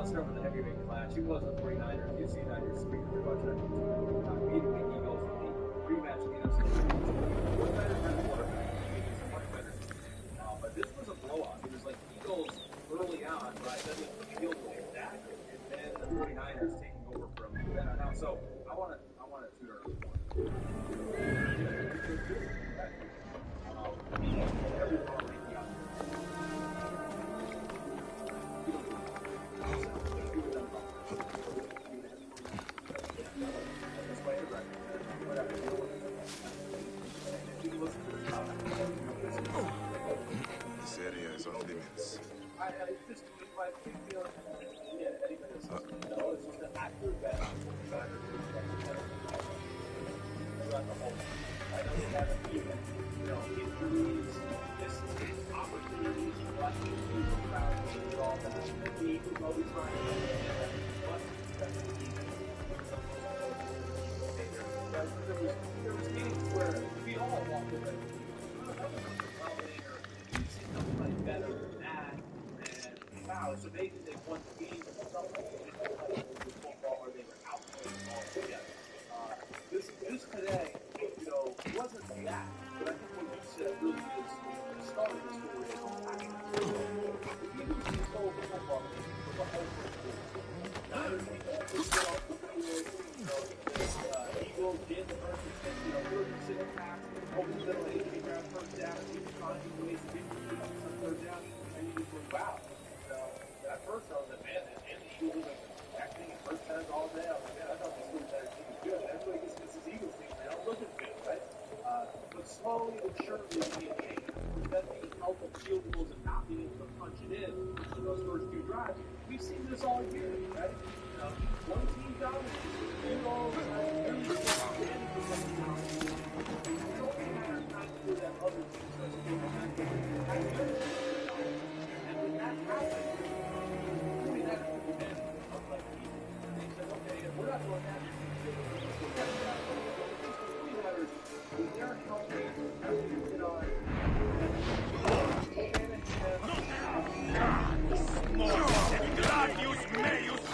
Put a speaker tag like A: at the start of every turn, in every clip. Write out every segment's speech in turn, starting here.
A: start with the heavyweight clash. You close the 49ers. You see that your screen pretty much on YouTube. Beating the Eagles in the rematch of the NFC Championship. 49ers had a quarterback. It's a much better team. But this was a blowout. It was like Eagles early on, right? Then the field goal back, and then the 49ers taking over from then on out. So I want to tutor everyone.
B: This area is off limits.
A: There was meetings where we all walked away. Better than that, and wow, it's amazing they won the game, but football, or they were out altogether. This today, wasn't that, but I think what you said really is the start of the story. The Eagles control the football for the whole Eagles did the first, 36 packs, over the middle, 8 grab first down, he was finding ways to get third down, and you just went, wow. So at first I was like, man, and the Eagles are acting at first downs all day. I was like, man, I thought this was better team was good. And everybody gets this Eagles team, they don't look as good, right? But slowly but surely it changed. That being help of field goals and not being able to punch it in those first few drives. We've seen this all year, right? One team dominates, field goals, really good standing for some time. You don't have time to do that other team starts to get that's good. And when that happens, really that is the end of like people. And they said, okay, if we're not doing that, with their help, everything's been on.
C: Gladius Meius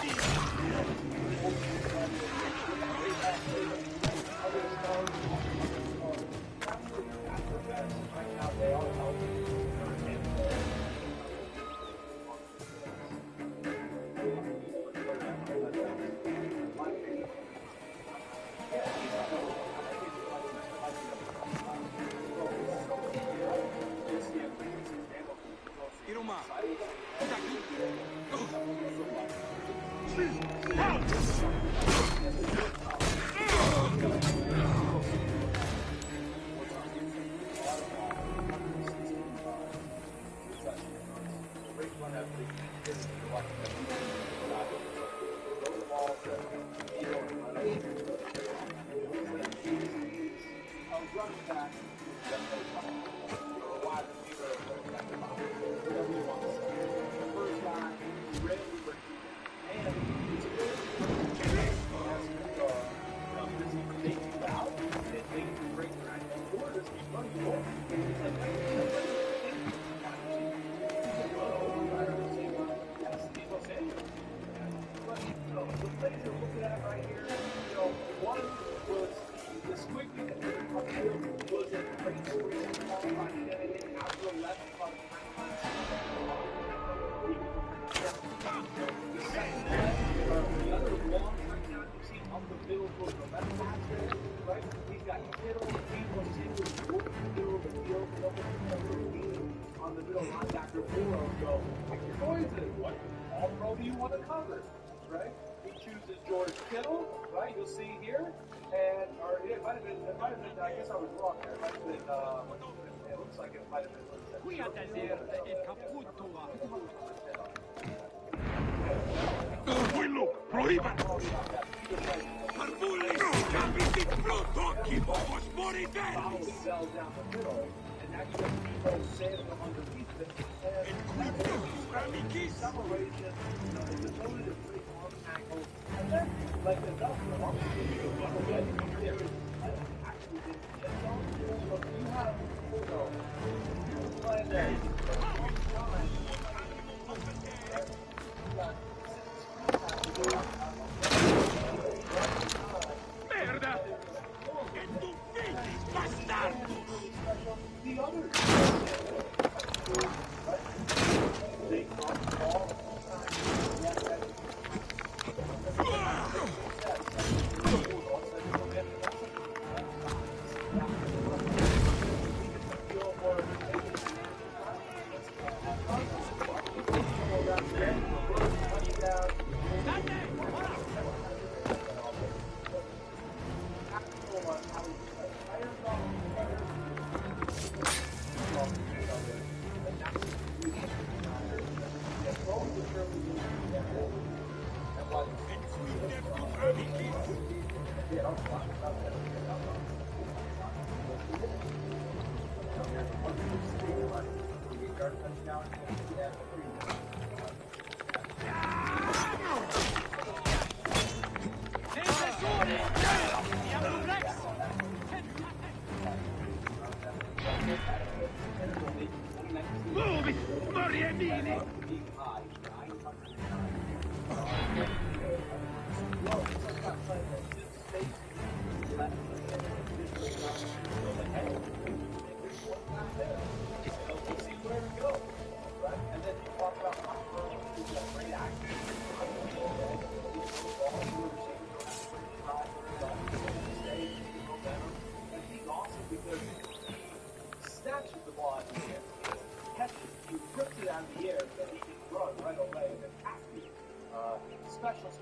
A: they run the ball and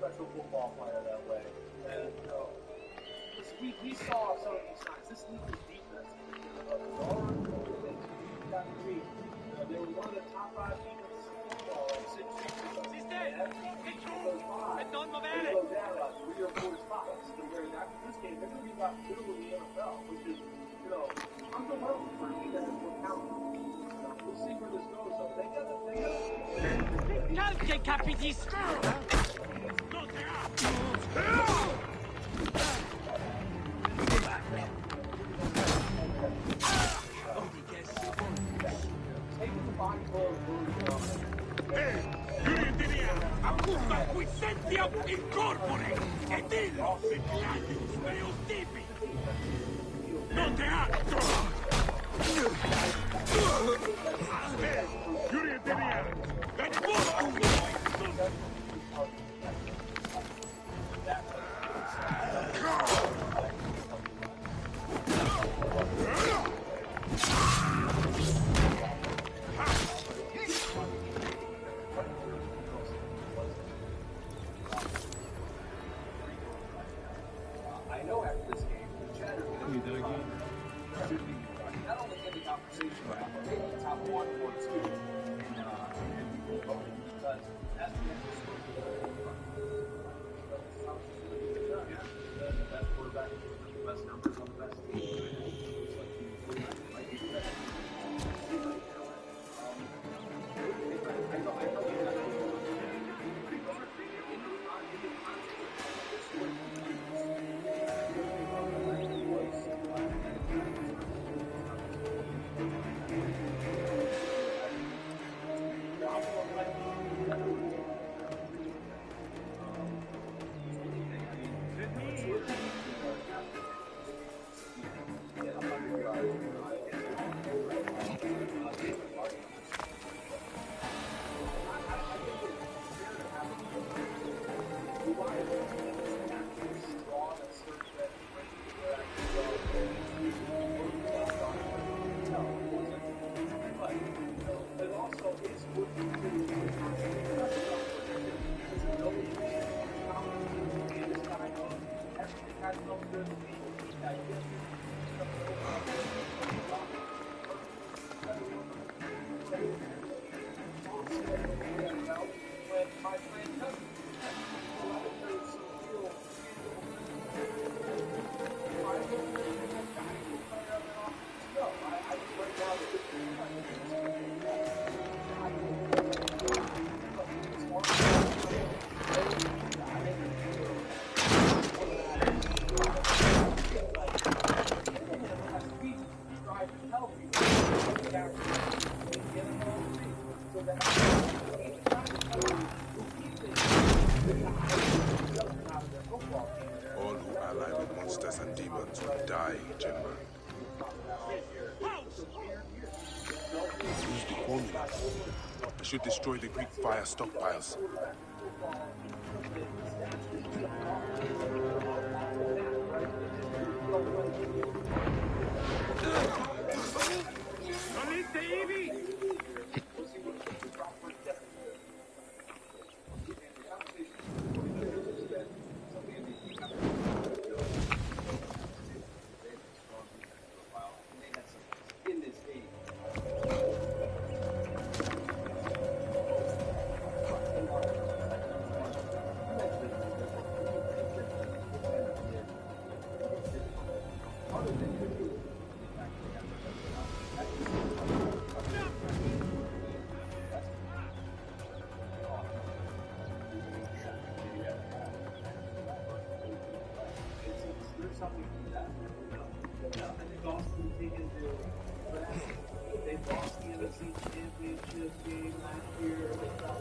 A: special football player that way. And, you know, we saw some of these signs. This league's defense, they were one of the top 5 defenses in football, like 6 years ago. And every team goes by, they go down about 3 or 4 spots. Compared to this game, they're going to be about middle of the NFL, which is, you know, unbelievable for a team that has more talent. We'll see where this goes, though. They got
C: Calche capitist!
D: Accusa quissentia incorpore e dillo se gladius meus tipi! Non te altro! Giurienteria! Et vostum!
B: All who ally with monsters and demons will die, General.
E: Use the formula.
B: I should destroy the Greek fire stockpiles.
D: Salite, Evie!
A: In this game. There's something to that. I think Austin taken to they lost the NFC Championship game last year. They thought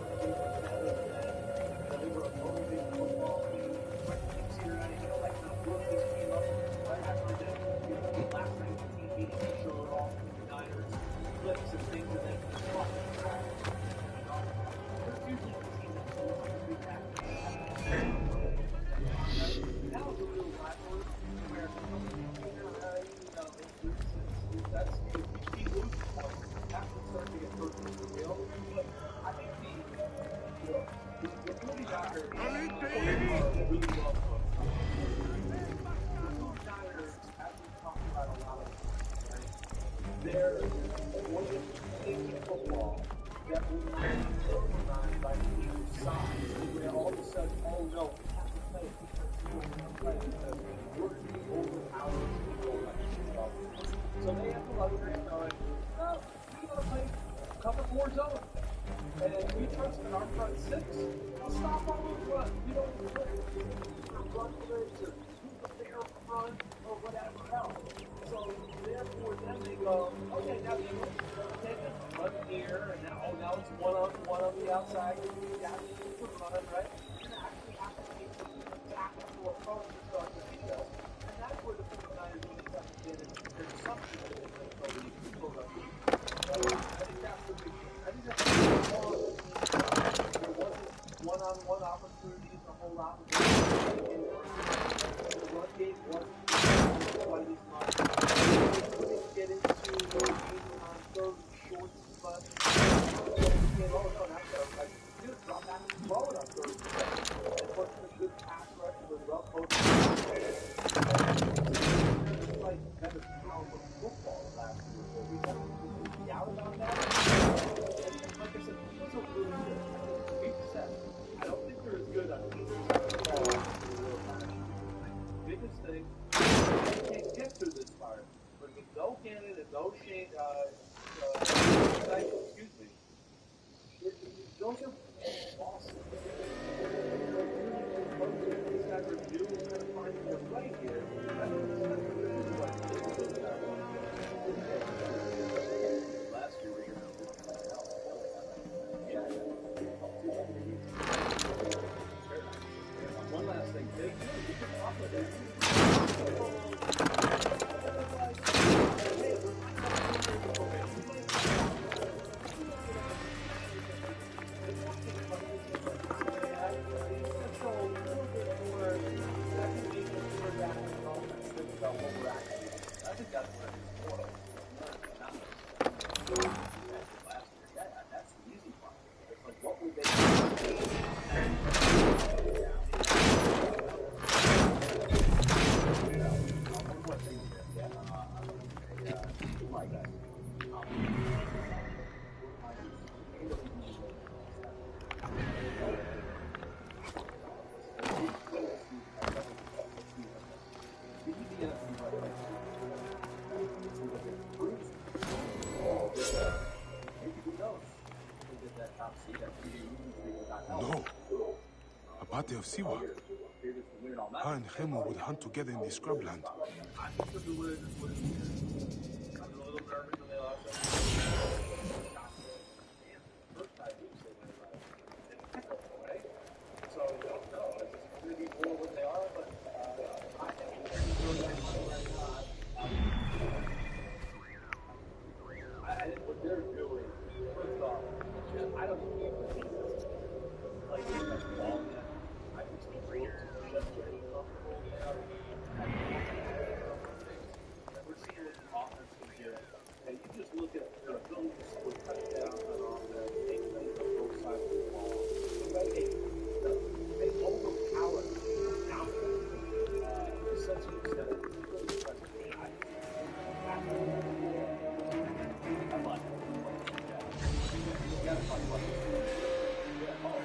A: they were a motivated football team. You see right here, like the Brooklyn came up right after that. Last night the team meeting to show it off to the Niners, flips and things, and then the fucking track. There's usually a team that's supposed to be that. Now it's a little backwards where that's if you keep losing points, that's when start to get personal for real. But I think the movie doctor really well put. The movie doctors, as we talked about a lot of times, right? They're one of the things in football that will not be recognized by either side. Where all of a sudden, oh no, we have to play it because we're going to be overpowered people like this. So they have the luxury of going, oh, we're going to play cover 4 zone. And we trust in our front 6. We'll stop all those runs. We don't run plays or move the fair front or whatever else. So therefore, then they go, okay, now they take it, run here, and now it's one on the outside. You got to run, right? You actually have to take the tackle to a phone to start the video. And that's where the 49ers really have to get it. There's something that they can go leave people up. I think that's the big thing. I think that's the big one. There wasn't one-on-one opportunities, a whole lot of the run game wasn't quite as much. We didn't get into those games on third and shorts, but oh no, that's like you just drop back and throw it on third and short. And put a good pass rush with well coached. Like better power of football last year, so we have to doubt about that. And like I said, the Eagles are really good. We've said, I don't think they're as good on either side of the ball as they were last year. Biggest thing, they can't get to this far. But with no Cannon and no Shane, excuse me, those are Boston. These guys are new and kind of finding their way here. Last year we were one last thing. You can talk about it. I think that's what that's the easy part. It's like, what would they
B: No. Abate of Siwa. Her and Hemu would hunt together in the scrubland.
A: I think what they're doing, first off, don't think we have the defense. Like, we have the ball yet. I think it's great. Just getting comfortable, you know. And we're seeing what the offense can do. And you just look at their ability to score touchdowns on offense. They play on both sides of the ball. The way they overpower downfield. To such an extent that it's really impressive. I like it. You gotta talk about this. Yeah, all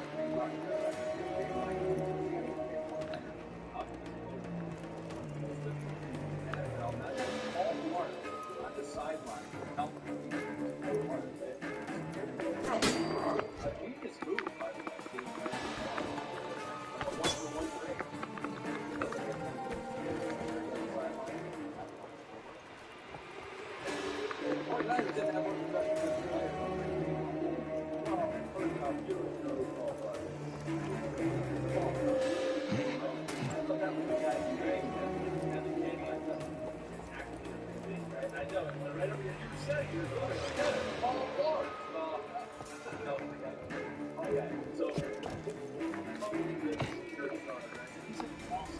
A: part on the sideline. A genius move, by the way. A one-for-one trade. United didn't have one of the best players. Well, first off, you don't know who Paul was. But that was the guy who drank and the game like that. Actually, right? I know. Right over here, you said you were going to get it. Paul Lord. No, okay. So, he's awesome.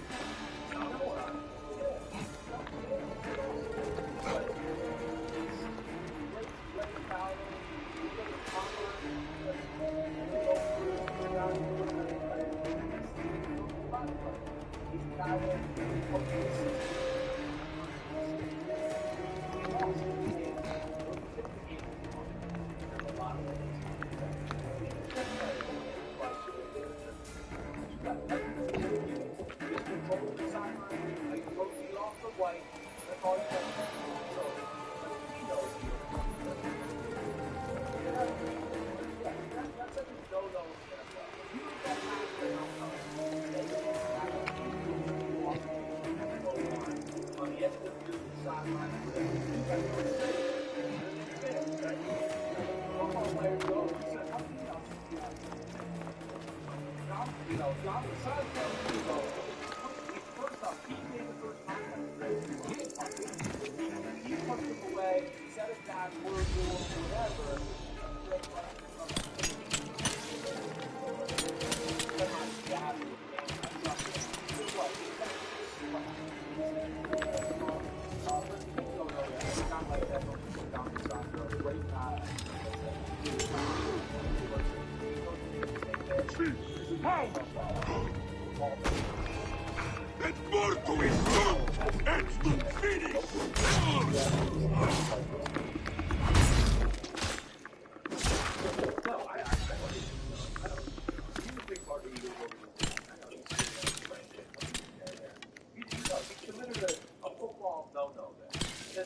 D: Et mortuis sunt, et stum finis!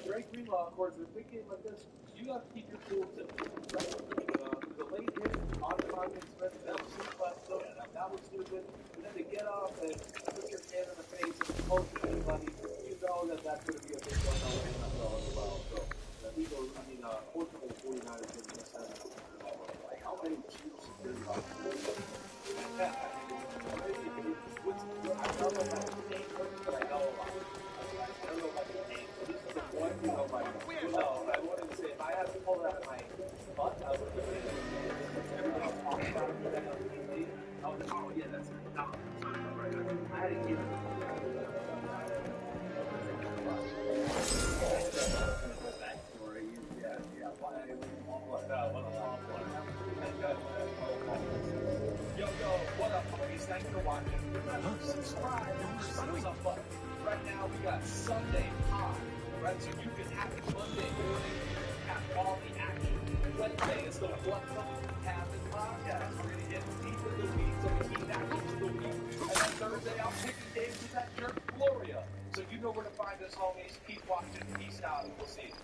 A: Drake Greenlaw, of course, in a big game like this, you got to keep your cool too. Right? The late hit on Congress Smith, that was suplex, so that was stupid. And then to get off and put your hand in the face and poke anybody, you know that that's going to be a big one on the NFL as well. So the Eagles, fortunately, the 49ers didn't miss that. Like, how many Chiefs did I don't know about the name, but I know about it. I don't know about the name. So this is the one, no, I wouldn't say, if I had to pull it out of my butt, I would have said, everybody was talking about it on TV. I was like, oh yeah, that's it. No, it's not right. I had to give it. Backstory, yeah, Yo, what up, boys? Thanks for watching. Remember, subscribe, thumbs up button. Right now, we got Sunday Pod, right? So you can have it Monday morning, have all the action. Wednesday is the What Happened podcast. We're going to get deep in the weeds of the key actions of the week. And then Thursday, I'm picking games with that jerk Gloria. So you know where to find us, homies. Keep watching. Peace out, and we'll see you.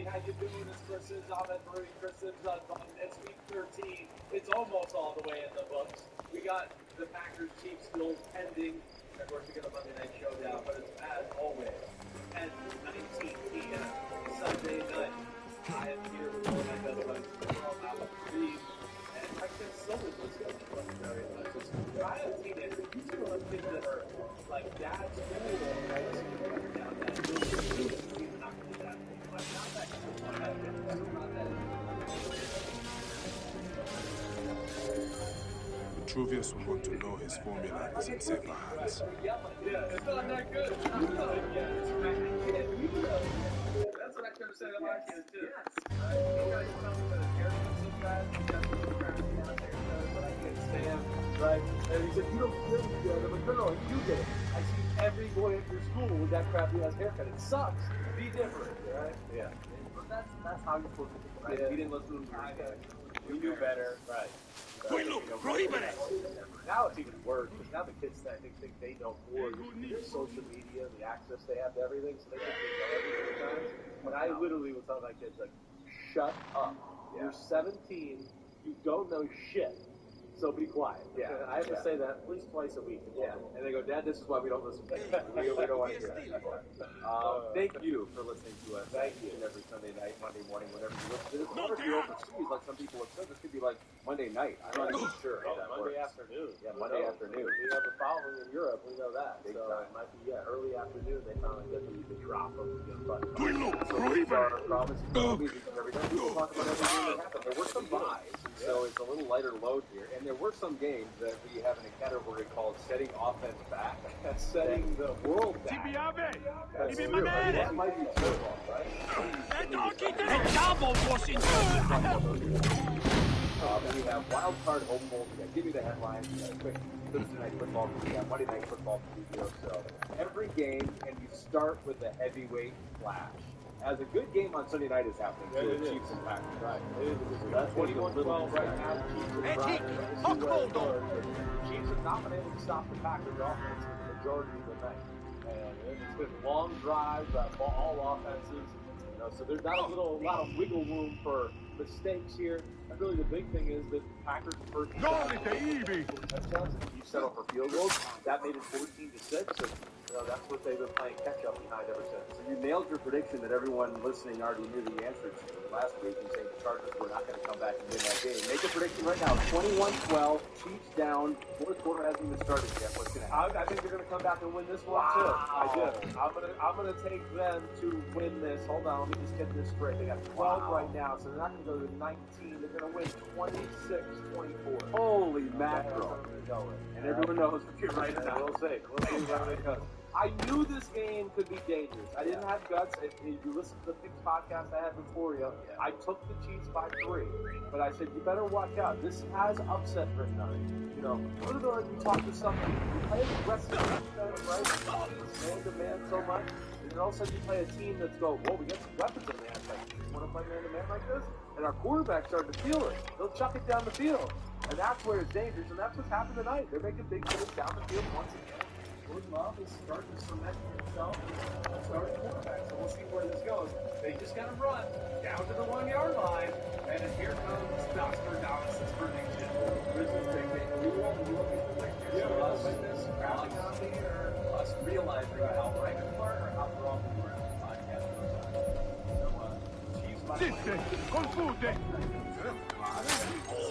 A: how you doing? It's Chris Sims. I'm at Marie. Chris Sims on button. It's week 13. It's almost all the way in the books. We got the Packers Chiefs still pending. Of course, we got a Monday Night Showdown, but it's as always at 19 p.m. Sunday night. I am here with all my otherwise and I can so much discuss very much. I have teenagers. You see those kids that are like dad's school, right? Down that not that. But not that. Not that.
B: Vitruvius would want to know his formula is in safer hands.
A: Yeah, it's not that good. That's what I could have said to my kids too. Right? You guys tell me that hair looks so bad, you got to be around but I can't stand, right? And he said, you don't feel good. I'm like, no, you get it. I see every boy at your school with that crappy ass haircut. It sucks. Be different, right? Yeah. But that's how you're supposed to be. Right? Yeah. We didn't listen to him. We knew better. Right. Now it's even worse because now the kids I think they know more social media, the access they have to everything, so they think they know everything sometimes. When I literally would tell my kids like, shut up. Yeah. You're 17, you don't know shit. So be quiet. Yeah. And I have to say that at least twice a week. Yeah. And they go, Dad, this is why we don't listen to you. we don't want to hear that. Thank you for listening to us. Thank you. Every Sunday night, Monday morning, whenever you listen to this. Or if you're overseas, like some people have said, this could be like Monday night. I'm not even sure how that works. Monday afternoon. Yeah, Monday afternoon. We have a following in Europe. We know that. Big so time. It might be early afternoon. They finally get the drop of the button. So we are promising music every day. People talk about everything that happened. There were some buys, so it's a little lighter load here. And there were some games that we have in a category called setting offense back. That's setting the world back. That's true. That might be football, right?
C: Double Washington!
A: We have wild card home bowl. Give me the headlines. We got a quick Thursday night football. We got Monday night football preview. So every game, and you start with the heavyweight flash. As a good game on Sunday night is happening, too, the Chiefs and Packers. Right. That's 21-12 right now. Chiefs have not been able to stop the Packers offense for the majority of the night. And it's been long drives, all offenses. You know, so there's not a lot of wiggle room for mistakes here. And really the big thing is that Packers first touchdowns and Chiefs settle for field goals. That made it 14-6. So, that's what they've been playing catch-up behind ever since. So you nailed your prediction that everyone listening already knew the answer to last week. You saying the Chargers were not going to come back and win that game. Make a prediction right now. 21-12, Chiefs down. Fourth quarter hasn't even started yet. What's going to happen? I think they're going to come back and win this one, too. I do. I'm going to take them to win this. Hold on, let me just get this straight. They got 12 right now, so they're not going to go to 19. They're going to win 26-24. Holy mackerel. And everyone knows what you're right now. We'll see how it goes. I knew this game could be dangerous. I didn't have guts. If you listen to the Picks podcast I had before you, I took the Chiefs by 3. But I said, you better watch out. This has upset written on it. You know, literally you talk to somebody, you play aggressive defense, right? Man-to-man so much. And then all of a sudden you play a team that's go, whoa, we got some weapons in man. Like, you want to play man-to-man like this? And our quarterback's starting to feel it. They'll chuck it down the field. And that's where it's dangerous. And that's what's happened tonight. They're making big plays down the field once again. Jordan Love is starting to cement himself as starting quarterback. So we'll see where this goes. They just got to run down to the 1-yard line. And then here comes Nostradamus' prediction. Grizzlies big game. We won't be looking for like this. Us witness, crowding on the air, us realizing how right we were or how wrong we were in the podcast. So, Chiefs by the way. Confute!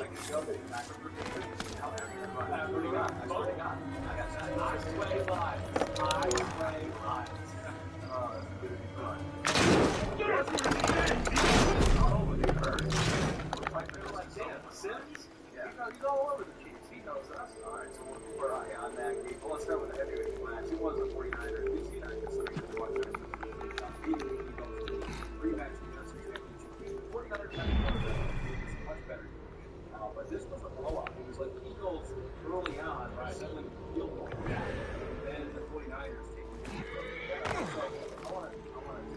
A: Second show, they back over to I swear to God. I sway lives. Oh, it's going to be fun. Oh, it hurts. Looks like they're like, damn, Sims? Yeah. He's all over the Chiefs. He knows us. All right, so we're on that game. Well, let's start with the heavyweight class. He was a 49er. He's seen that just something to watch. He goes to rematch the Justice Championship game. 49ers is much better. But this was a blowout. It was like the Eagles early on settling the field goal. And then the 49ers taking the field goal. So I want to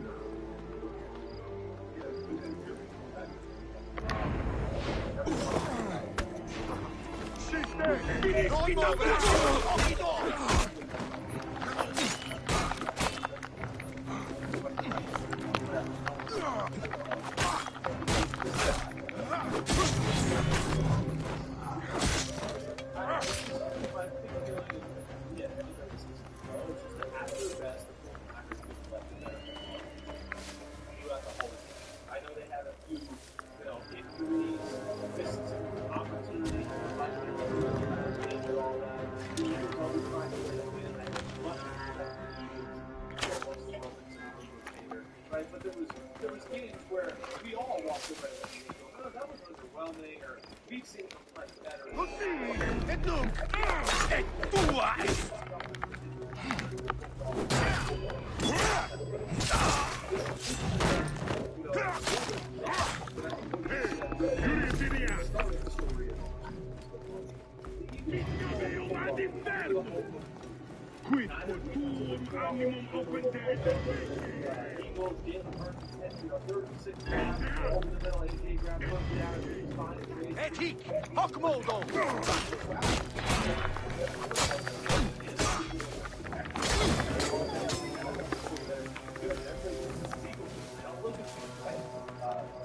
A: we've seen them play better.
D: Quid quatuum animum opentet.
A: Eagles, Jalen Hurts, 36 yards, over the middle, AJ Brown, first down, it's fine, it's
C: Etik, hoc modo.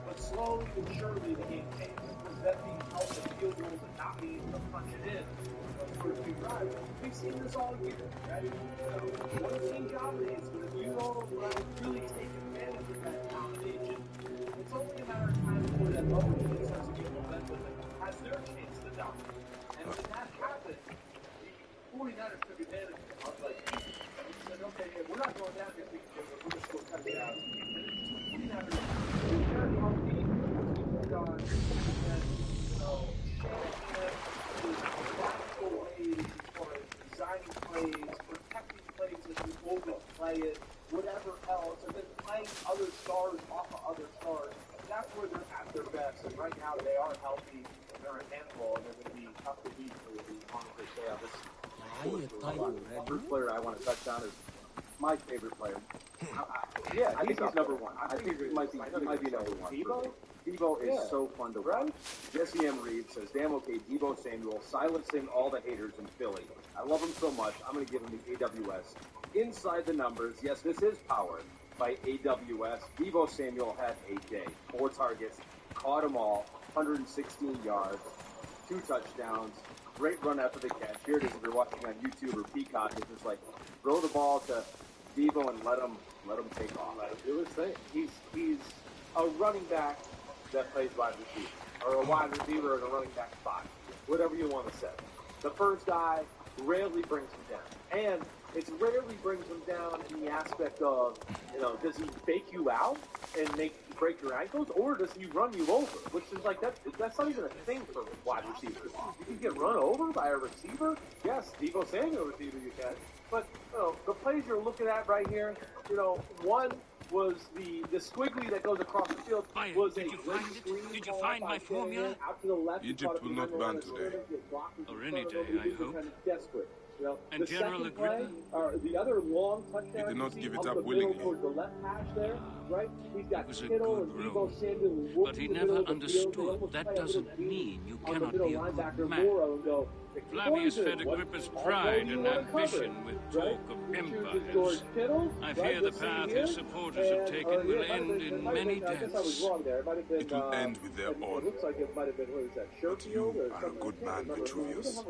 A: but slowly but surely the game changed because them being held to field goals and not being able to punch it in for a few drives. We've seen this all year, right? So one team dominates, but if you don't really take advantage of that domination, it's only a matter of time before that other team starts to get momentum and has their chance to dominate. And when that happens, the 49ers took advantage of it. I was like, we said, okay, yeah, we're not going down here thinking we're going to score touchdowns. Very healthy, on, and, Shanahan is ways as far as designing plays, protecting plays if you overplay it, whatever else, and then playing other stars off of other stars. That's where they're at their best, and right now they are healthy, and they're a handful, and they're going to be tough to beat for the Conference stay on this.
E: The first player I want to touch on is my favorite player. I think he's number one. I think he might be number one. Debo is so fun to watch. Jesse M. Reed says, damn okay, Debo Samuel silencing all the haters in Philly. I love him so much, I'm going to give him the AWS. Inside the numbers, yes, this is powered by AWS. Debo Samuel had a day. 4 targets, caught them all, 116 yards, 2 touchdowns, great run after the catch. Here it is if you're watching on YouTube or Peacock. It's just like, throw the ball to Debo and let him take off.
A: Do his thing. He's a running back that plays wide receiver, or a wide receiver in a running back spot, whatever you want to say. The first guy rarely brings him down, and it rarely brings him down in the aspect of, does he fake you out and break your ankles, or does he run you over? Which is like that's not even a thing for wide receivers. You can get run over by a receiver. Yes, Debo Samuel receiver you can. But the plays you're looking at right here, one was the squiggly that goes across the field was
C: Did you find it? Did you find my formula?
A: Out to the left,
B: Egypt will not ban today.
C: Or any day, I hope.
A: Desperate.
C: And
A: the
C: General
A: second play,
C: Agrippa?
A: The other long touchdown,
B: He did not
A: you
B: give
A: see
B: it
A: up
B: up
A: the middle
B: willingly.
A: towards the left hash there, right? He's got
C: was a
A: Kittle
C: good
A: and Debo
C: role.
A: Samuel.
C: But he never understood. That doesn't mean you cannot be a good man. Flavius fed Agrippa's pride and ambition with talk of empires. I fear the path his supporters have taken will end in many deaths.
B: It will end with their own.
A: Looks like it might have been, what is that,
B: But you
A: Sherfield or
B: are a good man, Vitruvius.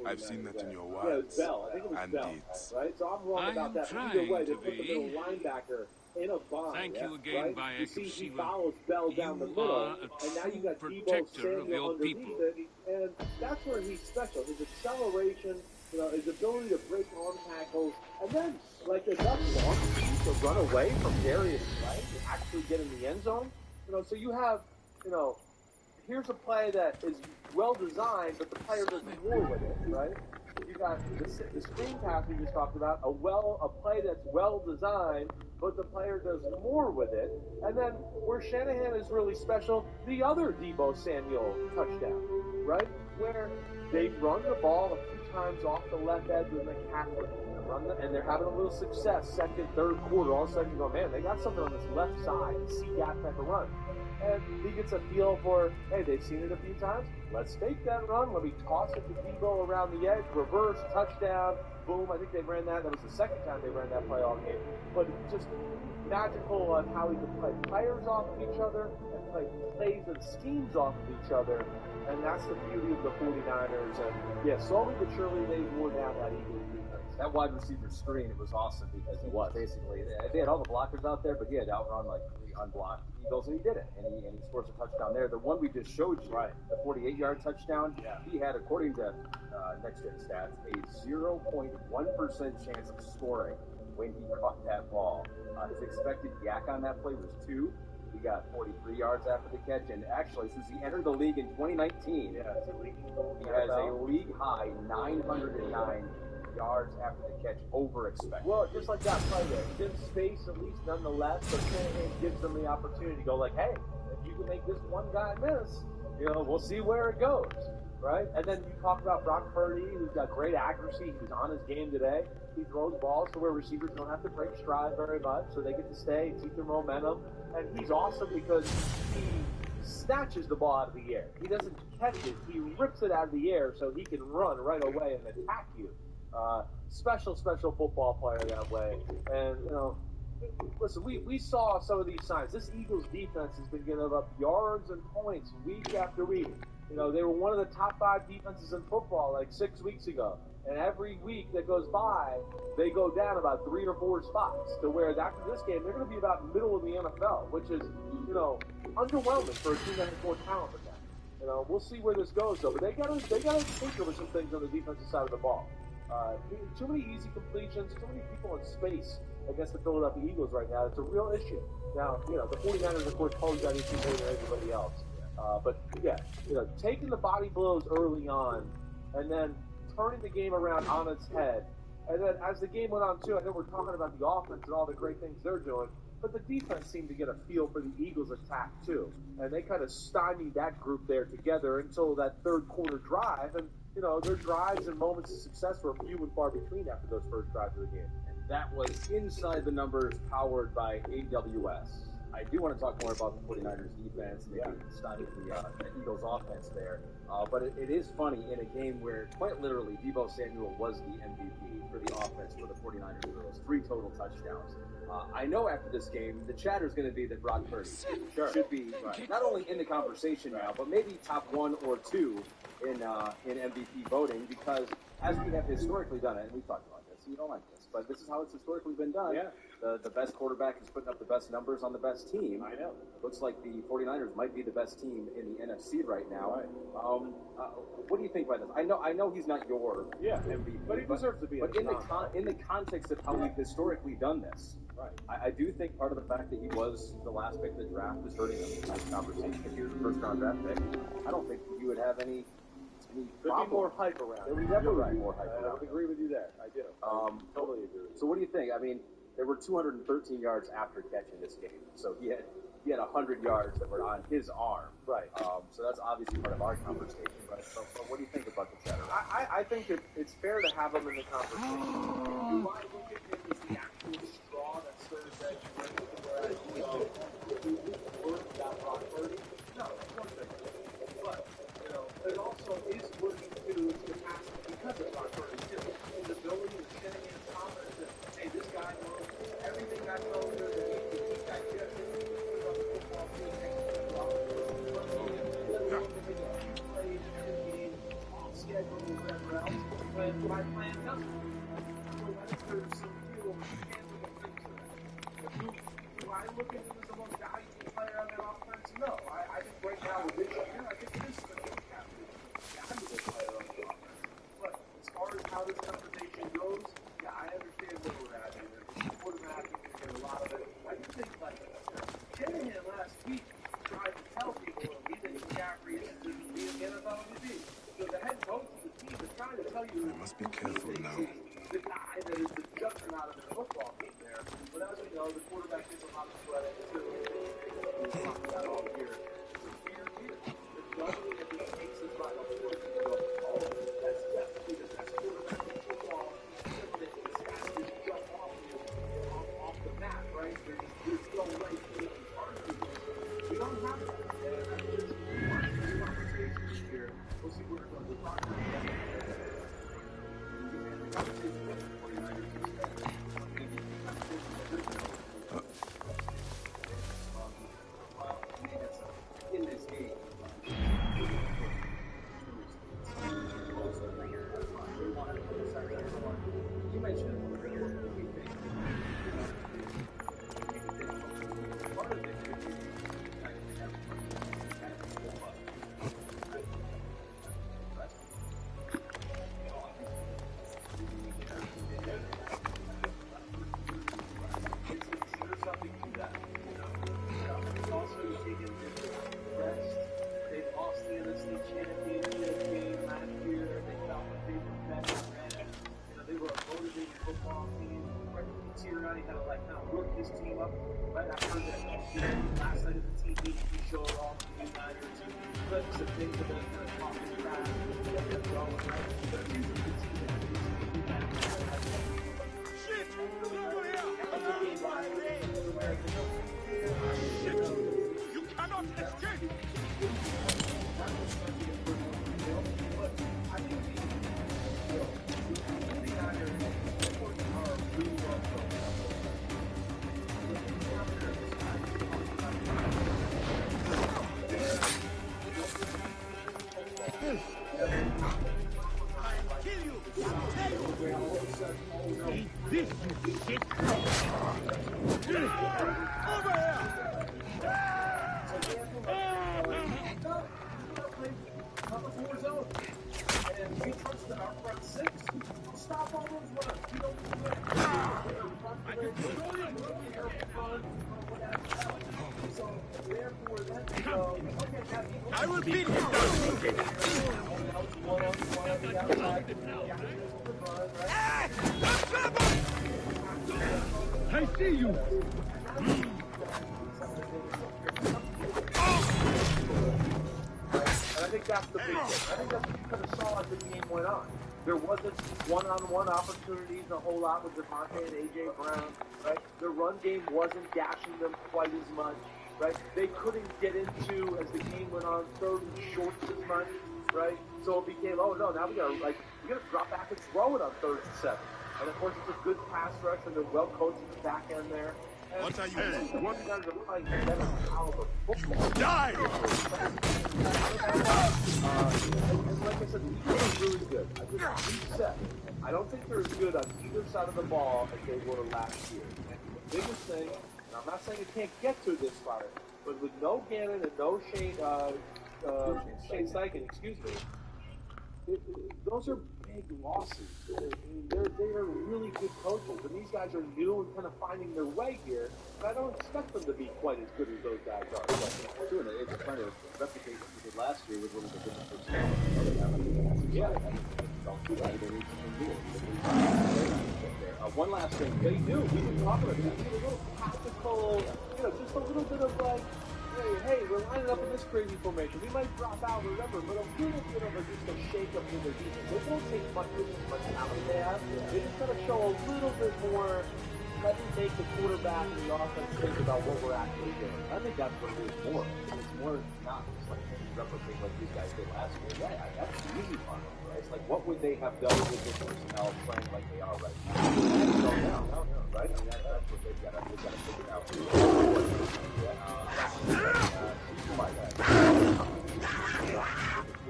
B: I've seen that in your words and deeds.
A: Right? So I'm wrong
C: I
A: about
C: am
A: that.
C: trying
A: Either way, they
C: to
A: put the
C: be.
A: middle linebacker in a bind.
C: Thank you again,
A: right?
C: by
A: You see, he
C: Ekasiva.
A: follows Bell down the
C: You
A: middle,
C: are a
A: and now you got
C: true
A: Debo
C: protector of
A: Samuel
C: your
A: underneath
C: people.
A: it, and that's where he's special. His acceleration, his ability to break arm tackles, and then, like, enough long to run away from Darius Slay and actually get in the end zone. So you have, here's a play that is well designed, but the player does more with it, right? You got the screen pass we just talked about, a play that's well designed, but the player does more with it. And then where Shanahan is really special, the other Debo Samuel touchdown, right? Where they run the ball a few times off the left edge with McCaffrey, and they're having a little success, second, third quarter. All of a sudden you go, man, they got something on this left side, C-gap type of run. And he gets a feel for, hey, they've seen it a few times. Let's take that run. Let me toss it to Debo around the edge, reverse, touchdown, boom. I think they ran that. That was the second time they ran that play all game. But just magical on how he could play players off of each other and play plays and schemes off of each other. And that's the beauty of the 49ers. And, yeah, slowly but surely they wore down that Eagles defense.
E: That wide receiver screen, it was awesome because he was basically, they had all the blockers out there, but he had to outrun like 3 unblocked Eagles, and he did it. And he scores a touchdown there. The one we just showed you, the 48-yard touchdown, he had, according to Next Gen Stats, a 0.1% chance of scoring when he caught that ball. His expected yak on that play was 2. He got 43 yards after the catch, and actually, since he entered the league in 2019, he has a league-high 909 yards after the catch over expected.
F: Well, just like that play there, he's in space at least nonetheless, but Shanahan gives them the opportunity to go like, hey, if you can make this one guy miss, we'll see where it goes, right? And then you talk about Brock Purdy, who's got great accuracy. He was on his game today. He throws balls to where receivers don't have to break stride very much, so they get to stay, keep their momentum. And he's awesome because he snatches the ball out of the air. He doesn't catch it. He rips it out of the air so he can run right away and attack you. Special football player that way. And, listen, we saw some of these signs. This Eagles defense has been giving up yards and points week after week. They were one of the top 5 defenses in football like 6 weeks ago. And every week that goes by, they go down about 3 or 4 spots to where after this game, they're going to be about middle of the NFL, which is, underwhelming for a team that has more talent than that. We'll see where this goes, though. But they got to think over some things on the defensive side of the ball. Too many easy completions, too many people in space against the Philadelphia Eagles right now. It's a real issue. Now, the 49ers, of course, pose that issue more than everybody else. Taking the body blows early on and then turning the game around on its head. And then as the game went on, too, I know we're talking about the offense and all the great things they're doing, but the defense seemed to get a feel for the Eagles' attack, too. And they kind of stymied that group there together until that third quarter drive. And, their drives and moments of success were few and far between after those first drives of the game.
E: And that was inside the numbers powered by AWS. I do want to talk more about the 49ers defense and maybe stymied the Eagles offense there. But it is funny in a game where quite literally Deebo Samuel was the MVP for the offense for the 49ers for those 3 total touchdowns. I know after this game, the chatter is going to be that Brock Purdy should be not only in the conversation now, but maybe top 1 or 2 in MVP voting, because as we have historically done it, and we've talked about this, you don't like this, but this is how it's historically been done.
F: Yeah.
E: The best quarterback is putting up the best numbers on the best team.
F: I know.
E: Looks like the 49ers might be the best team in the NFC right now.
F: Right.
E: What do you think by this? I know he's not your MVP,
F: but he deserves to be.
E: But in the context of how we've historically done this, I do think part of the fact that he was the last pick of the draft is hurting him in this conversation. If he was the first round draft pick, I don't think you would have any
F: There'd be more hype around.
E: There would definitely be more hype around.
F: I would agree with you there. I do. Totally agree with you.
E: So what do you think? I mean, there were 213 yards after catch in this game. So he had 100 yards that were on his arm.
F: Right.
E: So that's obviously part of our conversation. But what do you think about the chatter?
F: I think it's fair to have him in the conversation.
A: Do I look at him as the actual straw that stirs that drink, whereas, got Brock Purdy? No, that's one thing. But, it also is working to the past because of Brock Purdy, too. His ability to Shanahan's confidence that, hey, this guy knows everything I know that he digested, put on the football field, takes it off. Plays every game, off schedule, whatever else, when my plan doesn't. So I think there's some real tangible things to that. Do I look at him as the most valuable player on that offense? No. I think right now with this year, I think it is the most valuable player on the offense. But as far as how this conversation goes, I understand where we're at here. Quarterback and a lot of it. I do think Shanahan last week tried to tell people he thinks McCaffrey isn't going to be the NFL MVP. So the head coach of the team is trying to tell you
B: I must be careful now.
A: the guy that is the juggernaut of the football team there. But as we know, the quarterback gets a lot of credit too. We've talked about all year. The juggling of the takes us by the foot. That's definitely the best quarterback in football. The stats just jump off the map, right? There's no way to make these arguments. We don't have that. And that's just one of the conversations this year. We'll see where it goes. We'll talk about that. In this game, you mentioned part of it could be up. Right? I heard that last night at the TV, he showed off the Niners and clips and things of it, kind of talking trash. But it's usually good to see that.
D: Shit! Somebody else! Shit! You cannot escape! This shit! Over here!
A: And we trust in our front six. Stop all those runs. We don't do it. I can destroy them. So therefore, then we go, okay,
D: I will beat him down! I see you!
F: And I think that's the big thing. I think that's what you kind of saw as the game went on. There wasn't one-on-one opportunities a whole lot with DeMarco and A.J. Brown, right? The run game wasn't gashing them quite as much, right? They couldn't get into, as the game went on, third and shorts as much, right? So it became, oh no, now we gotta drop back and throw it on 3rd and 7. And of course, it's a good pass rush, and they're well coached at the back end there. And
D: What are you
F: I think the one guys are playing better caliber football.
D: Die!
F: And like I said, the Eagles are really good. I don't think they're as good on either side of the ball as they were last year. And the biggest thing, and I'm not saying it can't get to this far, but with no Gannon and no Shane Steichen, excuse me, those are big losses. They are really good coaches, and these guys are new and kind of finding their way here. But I don't expect them to be quite as good as those guys are.
E: Doing it, it's trying to replicate what we did last year with a little bit different personnel.
F: Yeah.
E: Don't do that. They need to do it. One last thing.
F: They do. We've been talking about that. A little tactical, just a little bit of like, hey, we're lining up in this crazy formation. We might drop out, remember, but a little bit of just a shake-up in their defense. They won't take much talent they have. They just got to show a little bit more. Let me make the quarterback and the offense think about what we're actually doing.
E: I think that's what it is more. It's more not just like replicate what these guys did last year. Yeah, that's the easy part. Right? It's like, what would they have done with this personnel playing like they are right now? No, right? I mean, that's what they've got to figure out. The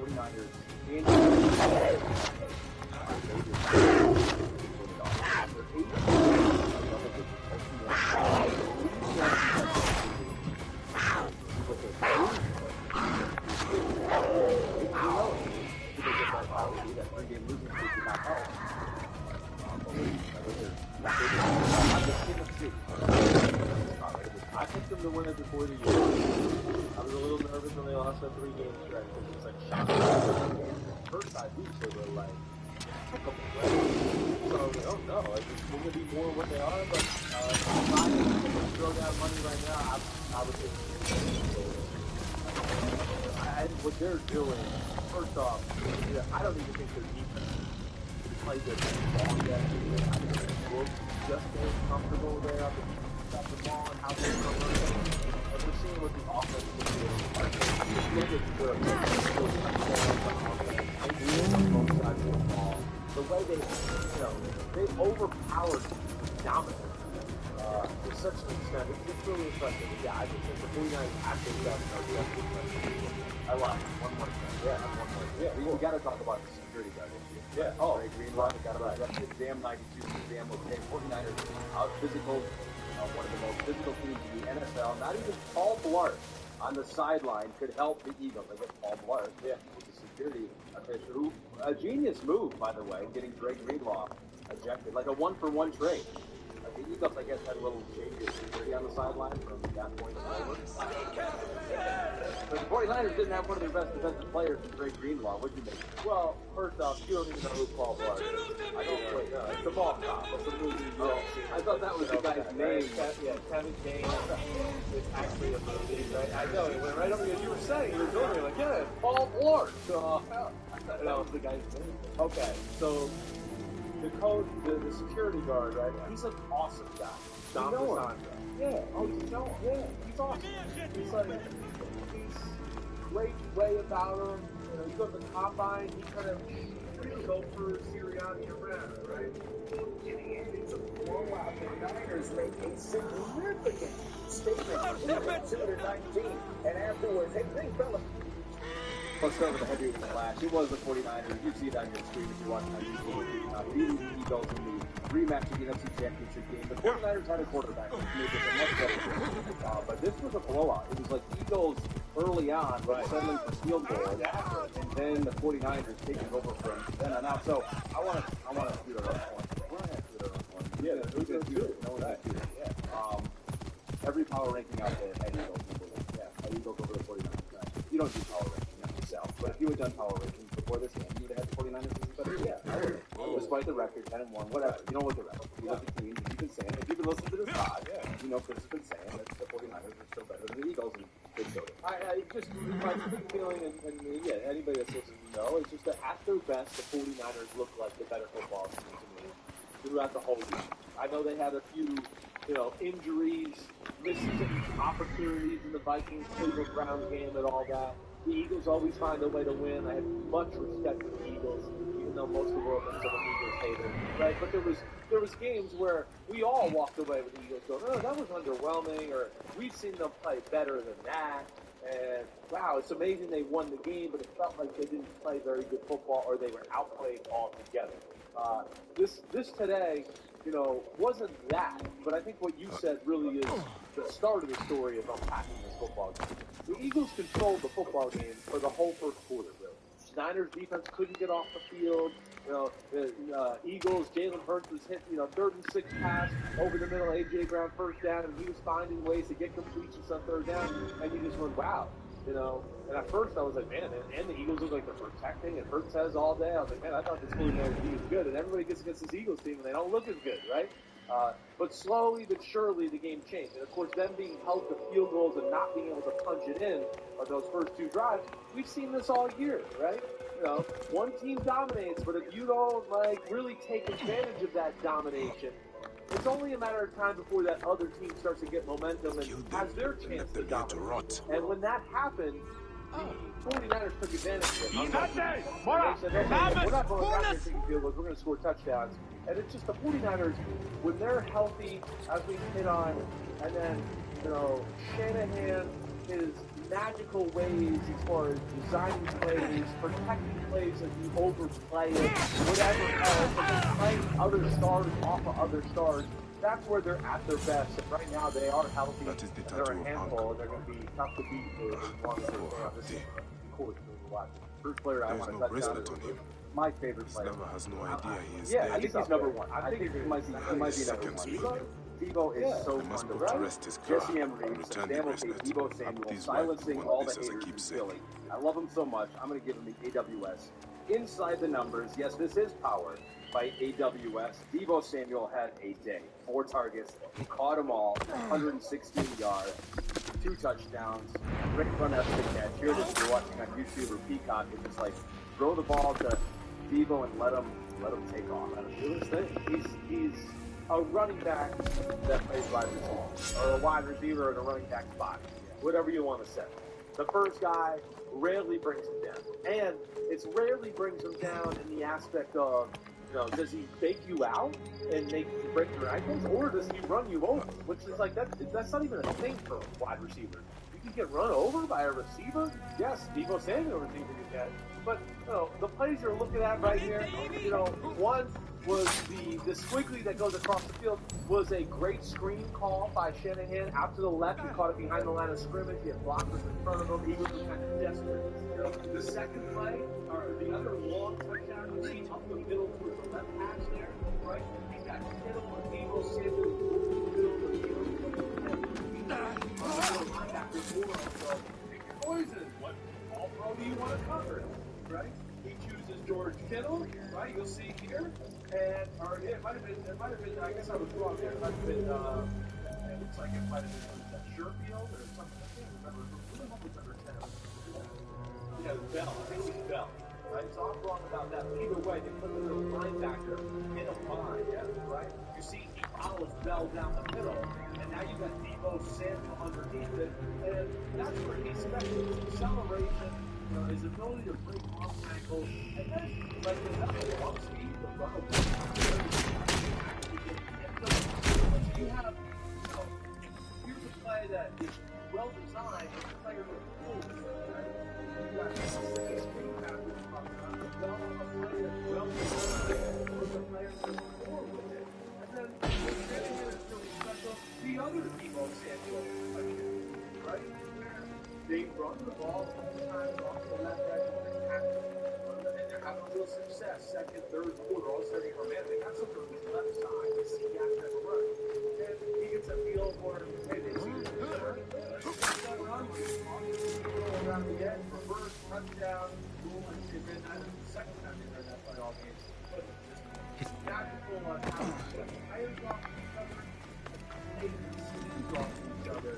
E: 49ers
F: I picked them to win it before the year. I was a little nervous when they lost that 3-game stretch because it's like shocking. First 5 weeks they were like, so I was like, oh no, it's going to be more what they are, but if I throw down money right now, I would take what they're doing, first off, I don't even think their defense played their ball yet. I think they look just as comfortable there on the ball and how they're running. And we're seeing what the offense is doing. Look at the both sides of the ball. The way they overpowered dominance to such an extent. It's really impressive. Yeah, I just think the 49ers actually got I love it. One more thing. Yeah, one more thing. Yeah, we got to talk about the security guard issue.
E: Yeah.
F: Oh,
E: Greg Greenlaw got about damn 92, damn okay. 49ers out physical, one of the most physical teams in the NFL. Not even Paul Blart on the sideline could help the Eagles. They get Paul Blart, with the security official. Who, a genius move, by the way, getting Greg Greenlaw ejected, like a 1-for-1 trade. Like the Eagles, I guess, had a little shady security on the sideline from that point forward. But the 49ers didn't have one of their best defensive players in Greg Greenlaw. What'd you make?
F: Well, first off, you don't even know who Paul Blart is. I don't wait, no, it's the ball cop. It's a movie you don't see.
E: I thought that was the guy's name.
F: Yeah, Kevin Kane. It's actually a movie, right? I know, it went right over you. You were saying, you were doing it, like, yeah, Paul Blart. So,
E: That was the guy's name.
F: okay, so the coach, the security guard, right? He's an awesome guy. Dom DeSandro. Yeah. Oh, you know him? Yeah. He's awesome. He's like, he's great way about him. You know, you go to the combine, he kind of chauffeurs Sirianni around, right?
G: In the end, it's a blowout. The Niners make a significant statement in 2-19. And afterwards, hey, big fella.
E: Let's start with the heavy flash. It was the 49ers. You see it on your screen if you're watching on YouTube. Beating the Eagles in the rematch of the NFC Championship game. The 49ers had a quarterback who made this a much better game. But this was a blowout. It was like Eagles early on, but settling for field goals, and then the 49ers taking over from then on out. So I want to do our own point. We're going to have to do our own point.
F: Yeah, who's going to do it?
E: No one's going to do it. Yeah. Every power ranking out there had Eagles. Yeah, Eagles over the 49ers. You don't do power ranking yourself, but if you had done power rankings before this game, you would have had the 49ers as better. Yeah, I would. Despite the record, 10-1, whatever. You don't look at record. You look at teams, and you've been saying, if you've been listening to this pod, you know Chris has been saying that the 49ers are still better than the Eagles, and they showed it.
F: I just, my feeling, and yeah, anybody that's listening to know, is just that at their best, the 49ers look like the better football team to me throughout the whole game. I know they had a few, injuries, missing opportunities in the Vikings, Cleveland Browns game and all that. The Eagles always find a way to win. I have much respect for the Eagles, even though most of the world thinks I'm an Eagles hater, right? But there was games where we all walked away with the Eagles going, oh, that was underwhelming, or we've seen them play better than that, and wow, it's amazing they won the game, but it felt like they didn't play very good football, or they were outplayed altogether. This today, wasn't that, but I think what you said really is the start of the story of unpacking this football game. The Eagles controlled the football game for the whole first quarter, really. Niners defense couldn't get off the field. The Eagles, Jalen Hurts was hit, 3rd and 6 pass over the middle, A.J. Brown first down, and he was finding ways to get completions on 3rd down, and you just went, wow. And at first I was like, man, and the Eagles look like they're protecting, and Hurts has all day. I was like, man, I thought this 49ers team was good, and everybody gets against this Eagles team, and they don't look as good, right? But slowly but surely the game changed. And of course, them being held to field goals and not being able to punch it in on those first 2 drives, we've seen this all year, right? One team dominates, but if you don't really take advantage of that domination, it's only a matter of time before that other team starts to get momentum and has their chance to dominate. And when that happened, the 49ers took advantage of it. They said, okay, we're not going back here taking field goals, we're going to score touchdowns. And it's just the 49ers, when they're healthy, as we hit on, and then, Shanahan, his magical ways as far as designing plays, protecting plays as you overplay it, whatever else, and just playing other stars off of other stars, that's where they're at their best. And right now they are healthy, they're a handful, and they're going to be tough to beat for as long as they are. This is of course to watch. First player I want to touch on is my favorite player.
B: Never has no idea he is
E: I think he's number 1. I think he might be number 1. Debo is so fun to watch. Jesse Emery, Samuel Case, Debo Samuel, silencing all the haters in Philly. I love him so much. I'm going to give him the AWS. Inside the numbers, yes, this is powered by AWS. Debo Samuel had a day. 4 targets, caught them all, 116 yards, 2 touchdowns, great run after the catch. Here it is if you're watching on YouTube or Peacock. It's just like throw the ball to Debo and let him take off. Do his thing. He's a running back that plays wide receiver, or a wide receiver in a running back spot, whatever you want to say. The first guy rarely brings him down, and it's rarely brings him down in the aspect of, does he fake you out and make you break your ankles, or does he run you over? Which is like that's not even a thing for a wide receiver. You can get run over by a receiver. Yes, Debo Samuel receiver you can, but the plays you're looking at right here, one was the squiggly that goes across the field was a great screen call by Shanahan out to the left. He caught it behind the line of scrimmage. He had blockers in front of him. Eagles were kind of desperate. The second play, or the other long touchdown, you see up the middle towards the left hash there, right? He's got Kittle and Debo Samuel
A: Burrow go, pick your poison. What all pro do you want to cover? Right? He chooses George Kittle, right? You'll see here. And, or yeah, it might have been, I guess I was wrong there. It might have been, it looks like it might have been Sherfield or something. I can't remember. Who was number 10? Yeah, Bell. I think it was Bell. Right? So I'm wrong about that. But either way, they put the little linebacker in a bind, yeah, right? You see, he follows Bell down the middle, and now you got Deebo Samuel underneath it, and that's where he's special. His acceleration, his ability to break off tackles, and then, like, the long speed, the run of you have, here's a play that is well designed, but the player with rules, right? You got screen passes from a play that's well designed, with a player with more with it. And then, Shanahan is really special. The other Deebo Samuel touches, right? Where they run the ball sometimes off the left edge of the tackle, and they're having a little success, second, third quarter, all of a sudden, man, they got something on his left side. They see that type of run. And he gets a feel for, hey, they see this run. That run was around the edge, reverse, touchdown, goal, and then that's the second time they ran that play all game. But just magical on how the players off each other, they seems off each other,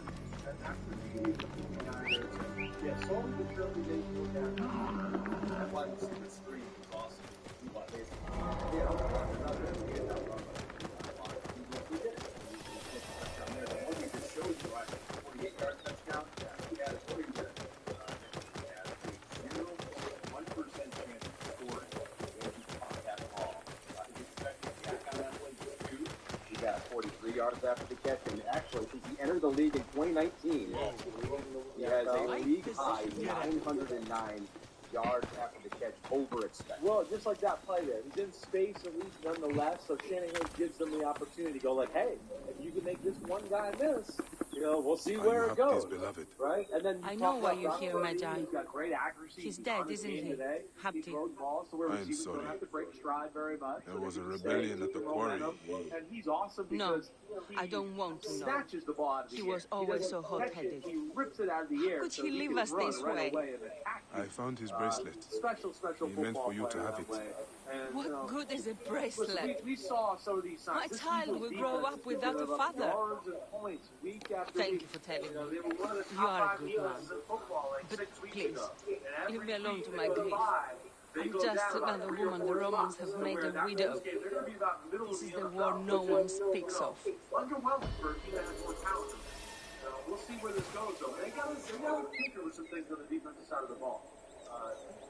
A: and that's the beauty of the 49ers. Yeah, slowly but surely they go down. That's why the super screen is awesome. Yeah, I'm talking about that. We did that run. We did it. The one we just showed you, right? 48-yard touchdown. We had a 40 minute. We had a 0.1% chance of scoring when he caught that ball. He expected Jack on that play too.
E: He got 43 yards after the catch, and actually, since he entered the league in 2019, he has a league high 909 yards after the catch over expected.
F: Well, just like that play there, he's in space at least nonetheless, so Shanahan gives them the opportunity to go like, hey, if you can make this one guy miss, we'll see where it goes. Right? And then
H: I know why you're here, Magi.
F: He's got great accuracy.
H: He's dead, isn't he?
F: He throws balls to where receivers don't have to break stride very much.
B: There was a rebellion at the quarry.
F: And he's awesome because
H: I don't want to know.
F: Snatches the ball out of the air.
H: He was always so hot-headed.
F: He rips it out of the air.
H: How could he leave us this way?
B: I found his bracelet.
F: Special
B: He meant for you to have it.
H: What good is a bracelet?
F: We saw some of these signs.
H: My child will grow up without a father. Thank you for telling me. You are a good man. But please, leave me alone to my grief. I'm just another woman the Romans have made a widow. This is the war no one speaks of.
A: We'll see where this goes, though. They got to tinker with some things on the defensive side of the ball.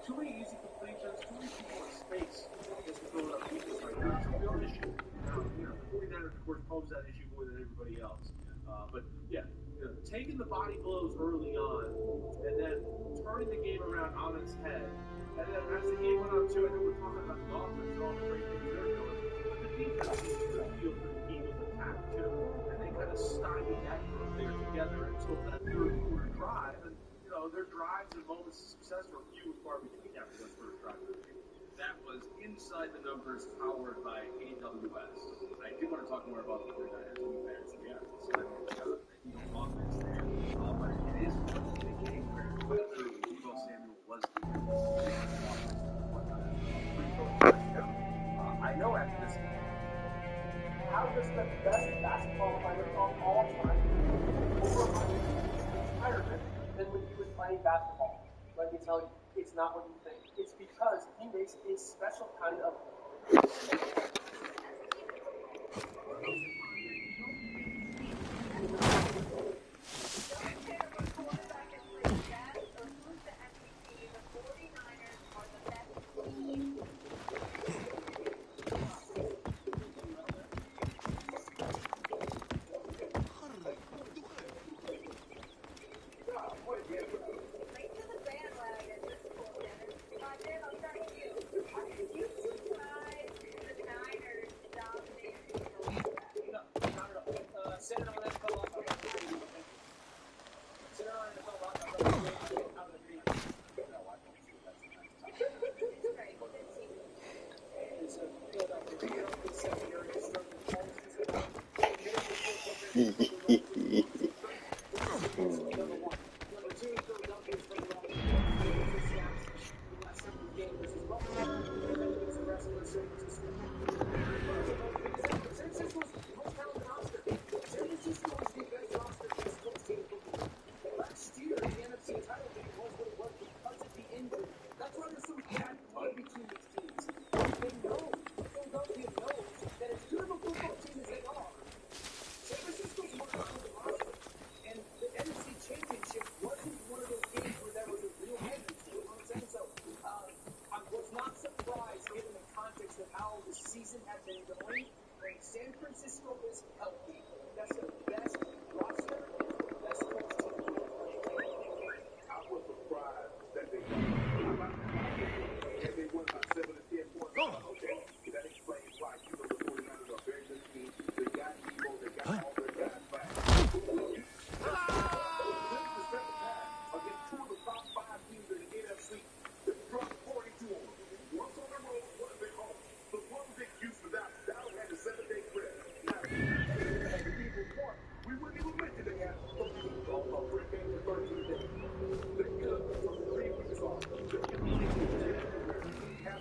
A: Too many easy completions, too many people in space against the Philadelphia defense right now. It's a real issue. The 49ers, of course, pose that issue more than everybody else. But, yeah, taking the body blows early on and then turning the game around on its head. And then as the game went on, too, I know we're talking about the offense and all the great things they're doing, but the defense seems to feel for the Eagles' attack, too. And they kind of stymied that group there together until that third quarter drive. And, their drives and moments of success were few and far between after that first drive.
I: That was inside the numbers, powered by AWS. I do want to talk more about the 49ers and the Bears. Yeah, so offense there. But it is one in the game where Deebo Samuel was
G: I know after this game, how does the best basketball player of all time over retirement than when he was playing basketball? Let me tell you, it's not what you think. It's because he makes a special kind of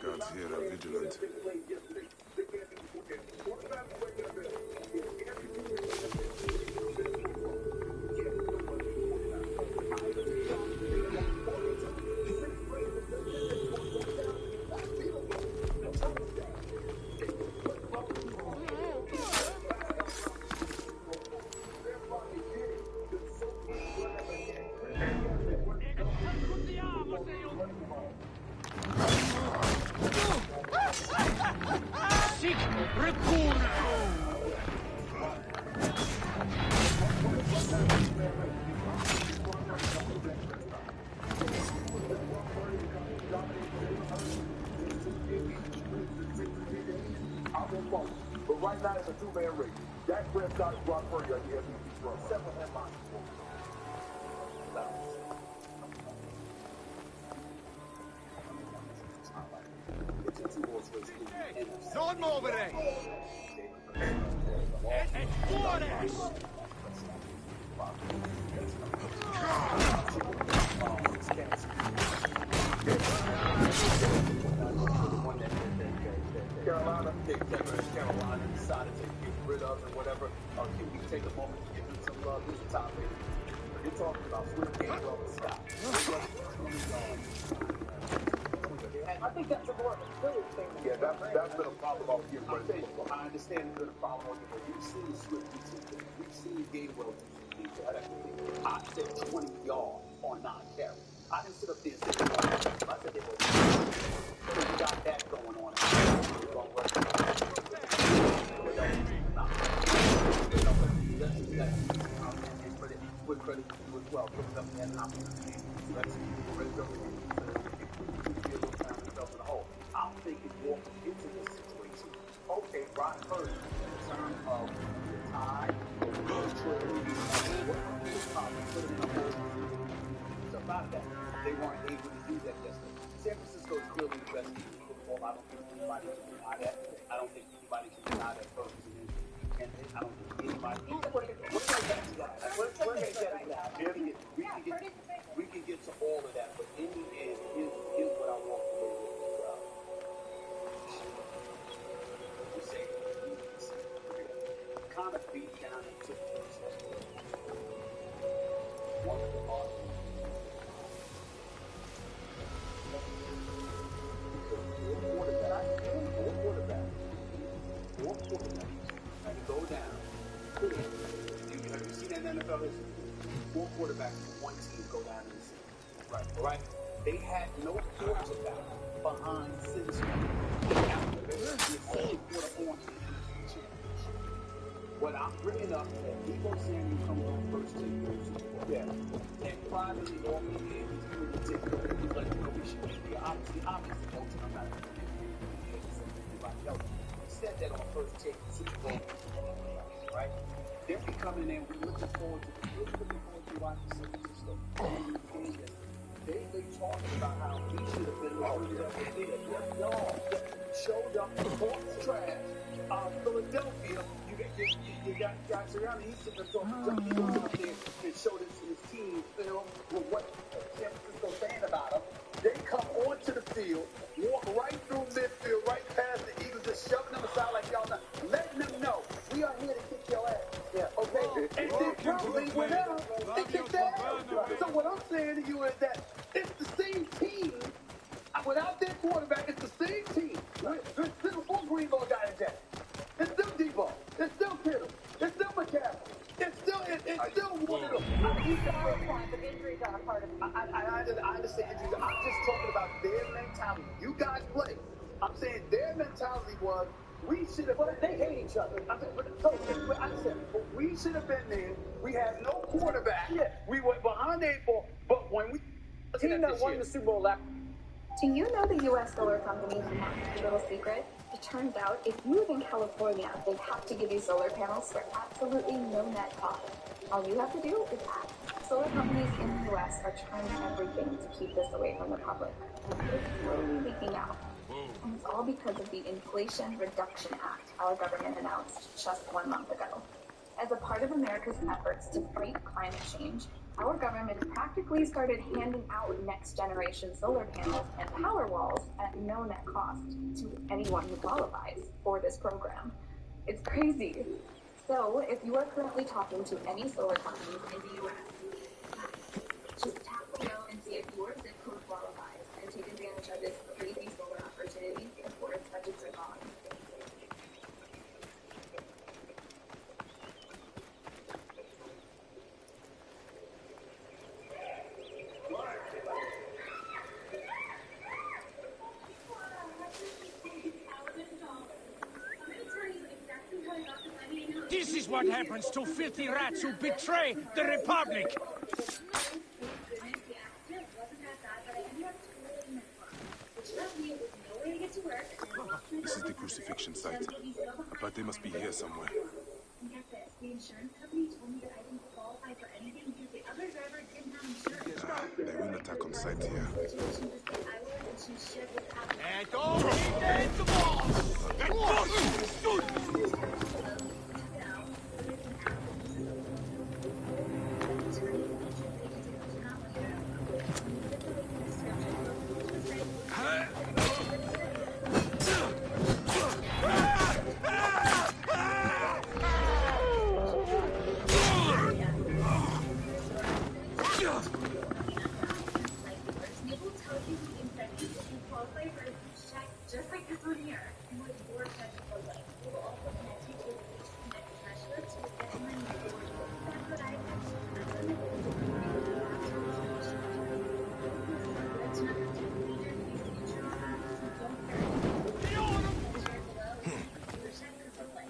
B: Guards here are vigilant.
E: But right now it's a two-man race. Dak Prescott and Brock Purdy are the MVP for several headlines.
D: Non muovere! E fuori!
E: Carolina decided to get rid of and whatever. Can we take a moment to give them some love? Who's the top rated? You're talking about Swift Gainwell and Scott.
G: I think that's a more of a Philly thing.
E: Yeah, that's been a problem all year. I understand it's been a problem all year. We've seen Swift do some things. We've seen Gainwell do some things. I said 20 yards on 9 carries. I didn't sit up there and say, I said, you got that going on. With credit to as well, putting up an opportunity to execute the red zone in the hole. I'm thinking walking into this situation. Okay, Brock Purdy, in terms of the tie, the trade, what put him in the hole. It's about that. They weren't able to do that yesterday. San Francisco is clearly the best team in football. I don't think anybody can deny that. I don't think anybody can deny that Ferguson is. And I don't think anybody can we can get to all of that, but in the end, here's what I walk away with. We say kind of beat down and took one of the awesome. Four quarterbacks had to go down. Have you seen that in NFL history? 4 quarterbacks from one team go down in the season. Right? They had no quarterback behind Cincinnati. After the second quarter on to the championship. What I'm bringing up is that Deebo Samuel comes on first take for the Super Bowl. Yeah. And privately, all the games, he's going to take he's like, we should be obviously coaching. I'm not going to anybody else. He said that on first take the Super Bowl. Right? Then we come in and we're looking forward to watching San Francisco. They talking about how we should have been over there. Y'all showed up, talked trash. Philadelphia, you got Josh Sirianni. He's sitting there talking. He goes up there and showed it to his team, film with what San Francisco saying about him. They come onto the field, walk right through midfield, right past the
J: There's one Greenlaw guy in debt. It's still Debo. It's still Kittle. It's still McCaffrey. It's still one of them.
G: Injuries are a part of it.
J: I understand injuries. I'm just talking about their mentality. You guys play. I'm saying their mentality was we should have.
G: But they hate each other.
J: We should have been there. We had no quarterback.
G: Yeah.
J: We were behind the 8 ball. But when we
G: team that won the Super Bowl last.
K: Do you know the U.S. solar companies' little secret? It turns out if you live in California, they have to give you solar panels for absolutely no net cost. All you have to do is ask. Solar companies in the U.S. are trying everything to keep this away from the public. It's slowly leaking out. And it's all because of the Inflation Reduction Act our government announced just 1 month ago. As a part of America's efforts to fight climate change, our government practically started handing out next-generation solar panels and power walls at no net cost to anyone who qualifies for this program. It's crazy. So, if you are currently talking to any solar companies in the U.S., just tap below and see if your zip code qualifies and take advantage of this crazy solar opportunity before its budgets are gone.
C: This is what happens to filthy rats who betray the Republic!
B: This is the crucifixion site. But they must be here somewhere.
K: The insurance company told me that I didn't qualify for anything because the other driver didn't have insurance.
B: They will attack on sight here.
C: And don't hit the ball!
K: Just like this one here, and with your technical way, we will also connect you to a connect specialist with veterinary board. That's what I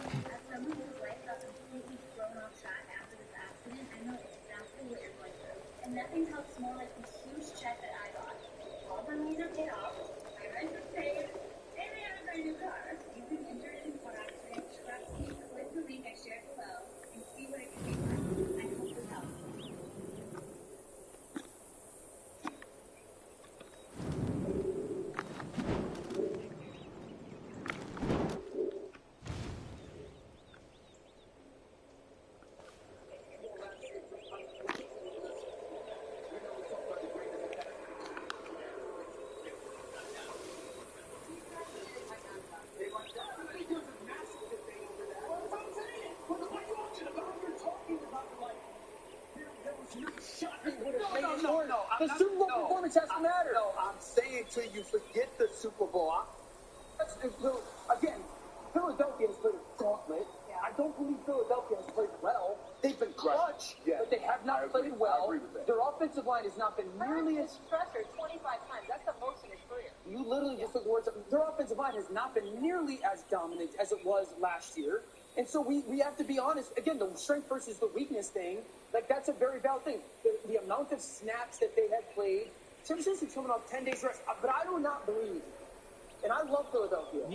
K: As someone whose life got completely thrown off track after this accident, I know exactly what you're going through. And nothing helps more like the huge check that I got. All the loans are paid off, my rent is paid, and I have a new car. You've been injured in a car accident. Trust me, click the link I shared below and see what I can do for you. I hope this helps.
G: The Super Bowl performance has to matter.
J: No, I'm saying to you, forget the Super Bowl. Again, Philadelphia has played a gauntlet. I don't believe Philadelphia has played well. They've been clutch, but they have not played well. Their offensive line has not been nearly as
G: pressure 25 times. That's the most in his career.
J: You literally just took words. Their offensive line has not been nearly as dominant as it was last year. And so we have to be honest. Again, the strength versus the weakness thing, like that's a very valid thing. The amount of snaps that they have played, San Francisco's coming off 10 days rest. But I do not believe, and I love Philadelphia. I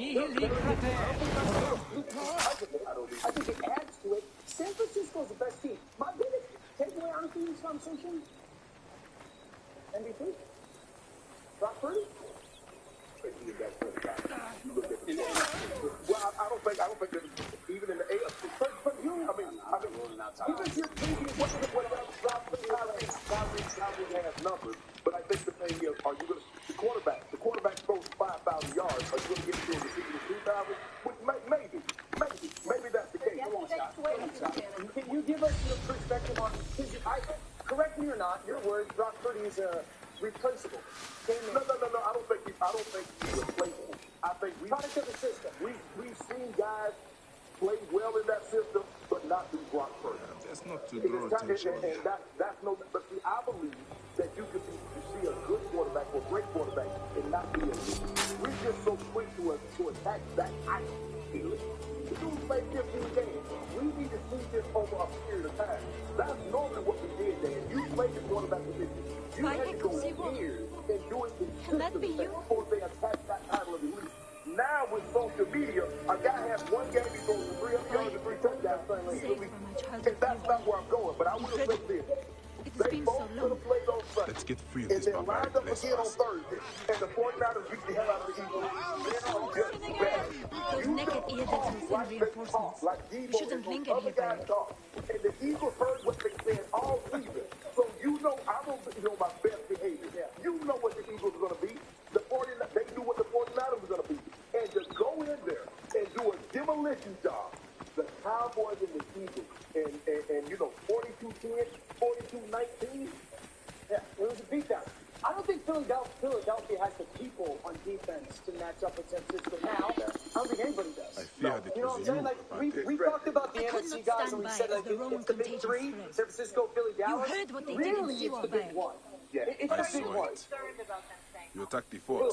J: think it adds to it. San Francisco is the best team. My biggest takeaway, honestly, in this conversation, MVP, Brock Purdy.
E: Well, I don't think that even in the AFC. But you, I mean, even if you're thinking what has numbers, but I think the thing is, are you going to the quarterback throws 5,000 yards? Are you going to get to a receiver of 2,000? Maybe that's the case. Come on, Scott.
J: Can you give us your perspective on? Correct me or not, your words. Brock Purdy is replaceable.
E: No. I don't think he's replaceable. I
L: think product of the system. We've seen guys play well in that system, but not be Brock Purdy.
B: That's not to draw attention.
L: And that's no. But see, I believe that you see a good quarterback or a great quarterback and not be elite. We're just so quick to attack that item. The dude played 15 games. We need to see this over a period of time. That's normally what we did, Dan. You played the quarterback position. You had to go years and do it consistently before they attack that title of elite. Now with social media, a guy has one game, he goes for 300 yards and 3 touchdowns. And that's not where I'm going, but I will say this. They both could have played on Sunday.
B: Let's get free of this barbaric
L: up again on Thursday, and the 49ers beat the hell out of the Eagles. They're just bad.
H: Those naked ear that will send reinforcements. We shouldn't linger here, Barry.
L: And the Eagles heard what they said all season. So you know I'm going to know my best behavior. You know what the Eagles are going to be. They knew what the 49ers were going to be. And to go in there and do a demolition job, the Cowboys and the Eagles, and you know, 42-10, 42-19.
J: Yeah, it was a beatdown. I don't think Philadelphia has the people on defense to match up with San Francisco now. I don't think anybody does.
B: I feared it
J: you know what I'm saying? Like we talked about the NFC guys and we said like it's the big three: San Francisco, Philly, Dallas.
H: You heard what they
J: really,
H: did in
J: it's the big one.
L: Yeah,
J: it's the big one.
B: You attacked the fort.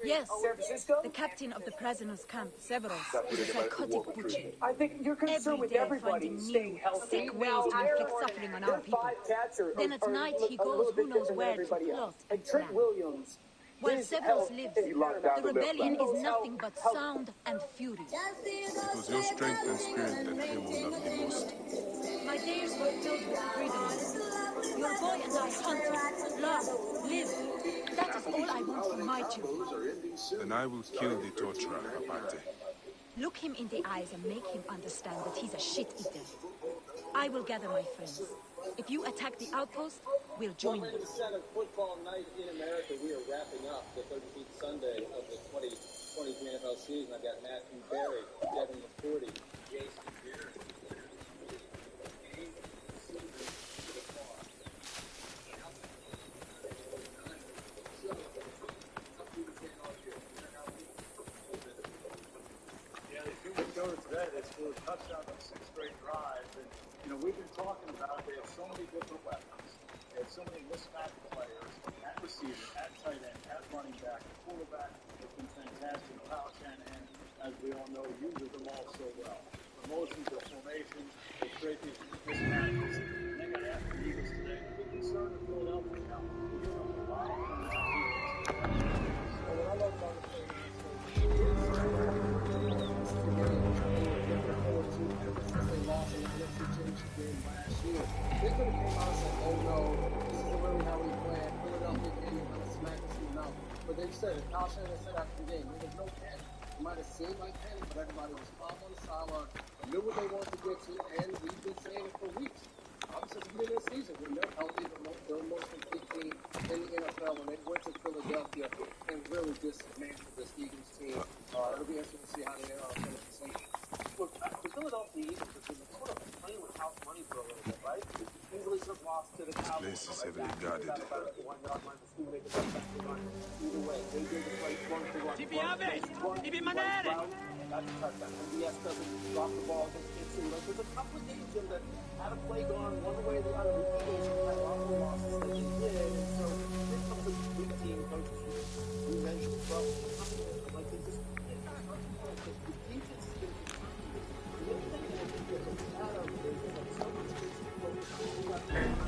H: Yes,
J: San Francisco.
H: the captain of the prisoners' camp, Severus, is a psychotic butcher.
J: I think you're concerned with everybody staying healthy.
H: Sick ways to inflict suffering on our people. Then at night he goes who knows where to plot
J: and Trent Williams.
H: While Severus lives, the rebellion is nothing but sound and fury.
B: It was your strength and spirit that Hemo loved the most.
H: My days were filled with freedom. Your boy and I hunt, love, live. That is all I want for my children.
B: Then I will kill the torturer, Abate.
H: Look him in the eyes and make him understand that he's a shit-eater. I will gather my friends. If you attack the outpost, we'll join you.
F: Welcome to Football Night in America. We are wrapping up the 13th Sunday of the 2023 NFL season. I've got Matthew Berry, Devin McCourty, Jason Beard.
M: Today, they scored a touchdown on 6 straight drives, and you know we've been talking about they have so many different weapons, they have so many mismatched players at receiver, at tight end, at running back, at quarterback. It's been fantastic. Kyle Shanahan, as we all know, uses them all so well. Promotions, the formations, they create these mismatches. And they got after the Eagles today. The big concern in Philadelphia now. We're doing a lot of them now. So what I love about the thing
N: they could have came out and said, oh no, this isn't really how we play. Philadelphia came and kind of smacked the team out. But they said, Kyle Shanahan said after the game, there was no panic. It might have seemed like panic, but everybody was calm on the sideline and knew what they wanted to get to, and we've been saying it for weeks. Since the beginning of the season, when they're healthy, they're the most complete team in the NFL, when they went to Philadelphia and really dismantled this Eagles team. It'll be interesting to see how they finish the season.
J: Look, the Philadelphia Eagles have been sort of playing with house money for a little bit, right? Easily sort of lost to the Cowboys.
B: This is heavily guarded.
J: Either way, they did the play run for run. That's a touchdown. MVS doesn't drop the ball against Kansas City. There's a couple of games in that had a play gone one way or the other. The Eagles had lots of losses that they did. And so here comes a big team coaches who mentioned, well, like they just, the defense is going to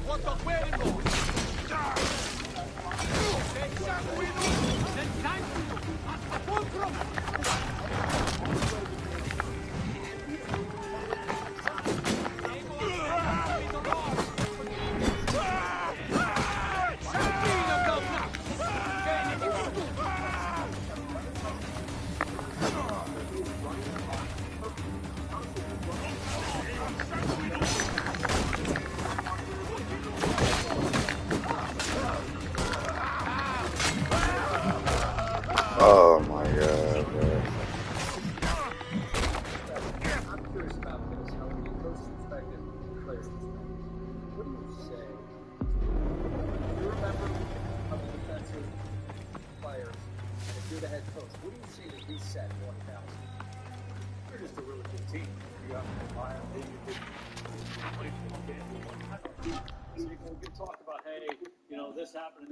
D: ¡Otto cuerno! ¡Hasta pulcro!
O: Oh my god, man.
F: I'm curious about this. How from a coach's perspective, player's perspective. What do you say? You remember of the defensive players, and if
N: You're the head coach. What do you say that he said, North Dallas?
M: They're just a really good team. You got Lion, maybe a good play for the game. So you can talk about, hey, this happened.